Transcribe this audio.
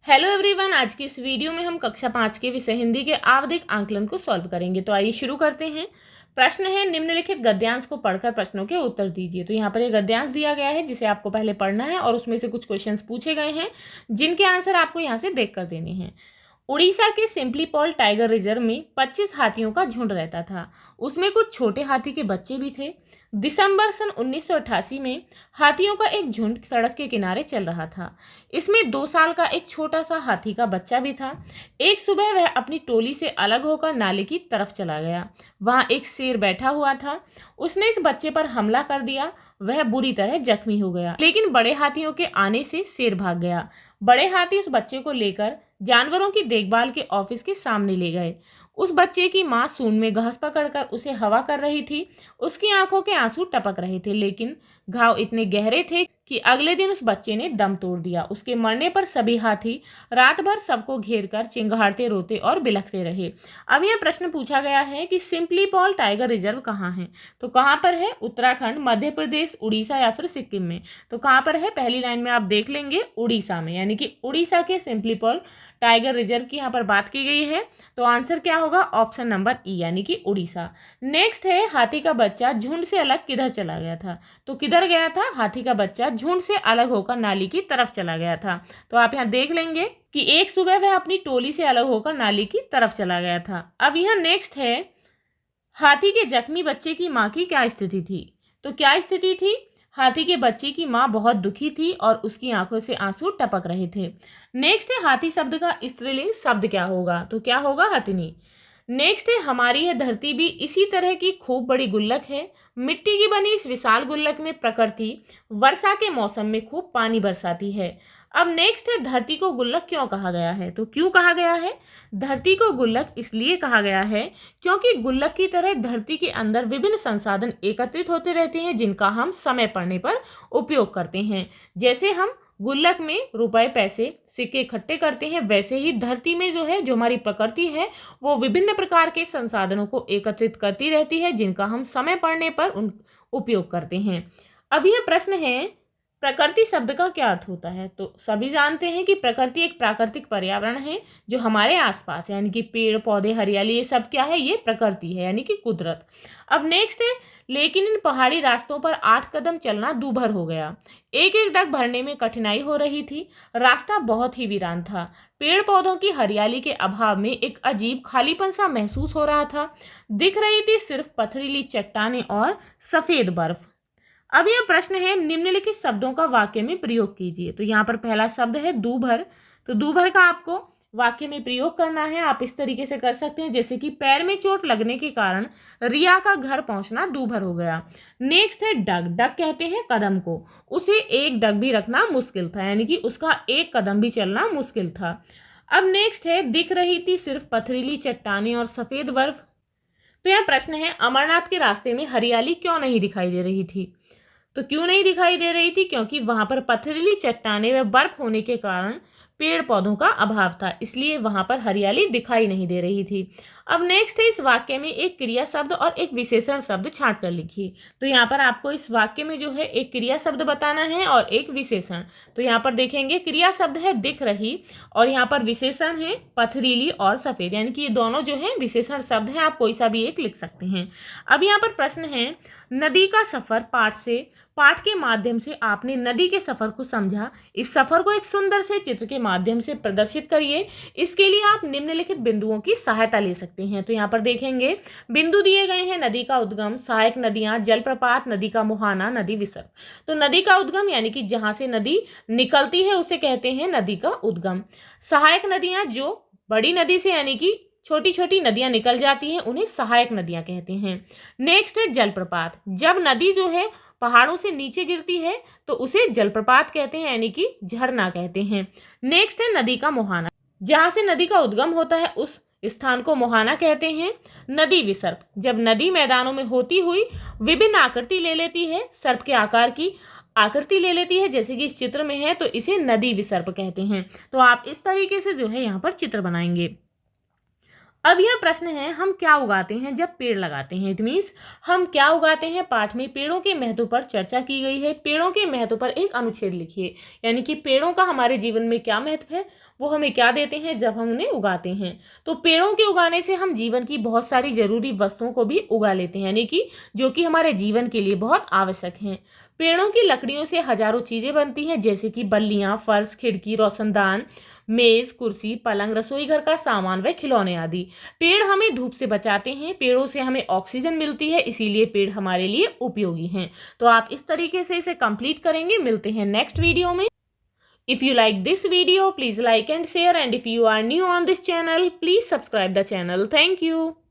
Hello everyone, आज की इस वीडियो में हम कक्षा 5 के विषय हिंदी के आवधिक आंकलन को सॉल्व करेंगे। तो आइए शुरू करते हैं। प्रश्न है, निम्नलिखित गद्यांश को पढ़कर प्रश्नों के उत्तर दीजिए। तो यहाँ पर एक गद्यांश दिया गया है जिसे आपको पहले पढ़ना है और उसमें से कुछ क्वेश्चंस पूछे गए हैं जिनके आंसर आपको यहाँ से देख कर देने हैं। उड़ीसा के सिम्पलीपॉल टाइगर रिजर्व में 25 हाथियों का झुंड रहता था। उसमें कुछ छोटे हाथी के बच्चे भी थे। दिसंबर सन 1988 में हाथियों का एक झुंड सड़क के किनारे चल रहा था। इसमें 2 साल का एक छोटा सा हाथी का बच्चा भी था। एक सुबह वह अपनी टोली से अलग होकर नाले की तरफ चला गया। वहां एक शेर बैठा हुआ था। उसने इस बच्चे पर हमला कर दिया। वह बुरी तरह जख्मी हो गया, लेकिन बड़े हाथियों के आने से शेर भाग गया। बड़े हाथी उस बच्चे को लेकर जानवरों की देखभाल के ऑफिस के सामने ले गए। उस बच्चे की मां सूंड में घास पकड़कर उसे हवा कर रही थी। उसकी आंखों के आंसू टपक रहे थे, लेकिन घाव इतने गहरे थे कि अगले दिन उस बच्चे ने दम तोड़ दिया। उसके मरने पर सभी हाथी रात भर सबको घेरकर चिंगारते, रोते और बिलखते रहे। अब यह प्रश्न पूछा गया है कि सिम्पलीपॉल टाइगर रिजर्व कहाँ है। तो कहाँ पर है? उत्तराखंड, मध्य प्रदेश, उड़ीसा या फिर सिक्किम में। तो कहाँ पर है? पहली लाइन में आप देख लेंगे, उड़ीसा में, यानी कि उड़ीसा के सिम्पलीपॉल टाइगर रिजर्व की यहाँ पर बात की गई है। तो आंसर क्या होगा? ऑप्शन नंबर ई, यानी कि उड़ीसा। नेक्स्ट है, हाथी का बच्चा झुंड से अलग किधर चला गया था। तो किधर गया था? हाथी का बच्चा झुंड से अलग होकर नाली की तरफ चला गया था। तो आप यहाँ देख लेंगे कि एक सुबह वह अपनी टोली से अलग होकर नाली की तरफ चला गया था। अब यह नेक्स्ट है, हाथी के जख्मी बच्चे की माँ की क्या स्थिति थी। तो क्या स्थिति थी? हाथी के बच्चे की माँ बहुत दुखी थी और उसकी आंखों से आंसू टपक रहे थे। नेक्स्ट है, हाथी शब्द का स्त्रीलिंग शब्द क्या होगा। तो क्या होगा? हथिनी। नेक्स्ट है, हमारी यह धरती भी इसी तरह की खूब बड़ी गुल्लक है। मिट्टी की बनी इस विशाल गुल्लक में प्रकृति वर्षा के मौसम में खूब पानी बरसाती है। अब नेक्स्ट है, धरती को गुल्लक क्यों कहा गया है। तो क्यों कहा गया है? धरती को गुल्लक इसलिए कहा गया है क्योंकि गुल्लक की तरह धरती के अंदर विभिन्न संसाधन एकत्रित होते रहते हैं जिनका हम समय पड़ने पर उपयोग करते हैं। जैसे हम गुल्लक में रुपए, पैसे, सिक्के इकट्ठे करते हैं, वैसे ही धरती में जो है, जो हमारी प्रकृति है, वो विभिन्न प्रकार के संसाधनों को एकत्रित करती रहती है जिनका हम समय पड़ने पर उन उपयोग करते हैं। अब यह प्रश्न है, प्रकृति शब्द का क्या अर्थ होता है। तो सभी जानते हैं कि प्रकृति एक प्राकृतिक पर्यावरण है जो हमारे आसपास है, यानी कि पेड़ पौधे, हरियाली, ये सब क्या है? ये प्रकृति है, यानी कि कुदरत। अब नेक्स्ट है, लेकिन इन पहाड़ी रास्तों पर 8 कदम चलना दूभर हो गया। एक एक डग भरने में कठिनाई हो रही थी। रास्ता बहुत ही वीरान था। पेड़ पौधों की हरियाली के अभाव में एक अजीब खालीपन सा महसूस हो रहा था। दिख रही थी सिर्फ पथरीली चट्टानें और सफेद बर्फ। अब यह प्रश्न है, निम्नलिखित शब्दों का वाक्य में प्रयोग कीजिए। तो यहाँ पर पहला शब्द है दूभर। तो दूभर का आपको वाक्य में प्रयोग करना है। आप इस तरीके से कर सकते हैं, जैसे कि पैर में चोट लगने के कारण रिया का घर पहुंचना दूभर हो गया। नेक्स्ट है डग। डग कहते हैं कदम को। उसे एक डग भी रखना मुश्किल था, यानी कि उसका एक कदम भी चलना मुश्किल था। अब नेक्स्ट है, दिख रही थी सिर्फ पथरीली चट्टानें और सफेद बर्फ। तो यह प्रश्न है, अमरनाथ के रास्ते में हरियाली क्यों नहीं दिखाई दे रही थी। तो क्यों नहीं दिखाई दे रही थी? क्योंकि वहां पर पथरीली चट्टानें व बर्फ होने के कारण पेड़ पौधों का अभाव था, इसलिए वहां पर हरियाली दिखाई नहीं दे रही थी। अब नेक्स्ट है, इस वाक्य में एक क्रिया शब्द और एक विशेषण शब्द छांट कर लिखिए। तो यहाँ पर आपको इस वाक्य में जो है एक क्रिया शब्द बताना है और एक विशेषण। तो यहाँ पर देखेंगे, क्रिया शब्द है दिख रही और यहाँ पर विशेषण है पथरीली और सफेद, यानी कि ये दोनों जो है विशेषण शब्द हैं। आप कोई सा भी एक लिख सकते हैं। अब यहाँ पर प्रश्न है, नदी का सफर पाठ के माध्यम से आपने नदी के सफर को समझा। इस सफर को एक सुंदर से चित्र के माध्यम से प्रदर्शित करिए। इसके लिए आप निम्नलिखित बिंदुओं की सहायता ले सकते हैं। तो यहाँ पर देखेंगे, बिंदु दिए गए हैं, नदी का उद्गम, सहायक नदियां, जलप्रपात, नदी का मुहाना, नदी विसर्ग। तो नदी का उद्गम यानी कि जहां से नदी निकलती है उसे कहते हैं नदी का उद्गम। सहायक नदियां, जो बड़ी नदी से यानी कि छोटी छोटी नदियां निकल जाती हैं, उन्हें सहायक नदियां कहते हैं। नेक्स्ट है जलप्रपात। जब नदी जो है पहाड़ों से नीचे गिरती है तो उसे जलप्रपात कहते हैं, यानी कि झरना कहते हैं। नेक्स्ट है नदी का मुहाना। जहां से नदी का उद्गम होता है उस स्थान को मुहाना कहते हैं। नदी विसर्ग। जब नदी मैदानों में होती हुई विभिन्न आकृति ले लेती है, सर्प के आकार की आकृति ले लेती है, जैसे कि इस चित्र में है, तो इसे नदी विसर्प कहते हैं। तो आप इस तरीके से जो है यहाँ पर चित्र बनाएंगे। अब यह प्रश्न है, हम क्या उगाते हैं जब पेड़ लगाते हैं। इट मीन्स हम क्या उगाते हैं। पाठ में पेड़ों के महत्व पर चर्चा की गई है। पेड़ों के महत्व पर एक अनुच्छेद लिखिए, यानी कि पेड़ों का हमारे जीवन में क्या महत्व है वो हमें क्या देते हैं जब हम उन्हें उगाते हैं। तो पेड़ों के उगाने से हम जीवन की बहुत सारी ज़रूरी वस्तुओं को भी उगा लेते हैं, यानी कि जो कि हमारे जीवन के लिए बहुत आवश्यक हैं। पेड़ों की लकड़ियों से हजारों चीज़ें बनती हैं, जैसे कि बल्लियाँ, फर्श, खिड़की, रोशनदान, मेज, कुर्सी, पलंग, रसोई घर का सामान व खिलौने आदि। पेड़ हमें धूप से बचाते हैं, पेड़ों से हमें ऑक्सीजन मिलती है, इसीलिए पेड़ हमारे लिए उपयोगी हैं। तो आप इस तरीके से इसे कंप्लीट करेंगे। मिलते हैं नेक्स्ट वीडियो में। If you like this video, please like and share, and if you are new on this channel, please subscribe the channel. Thank you.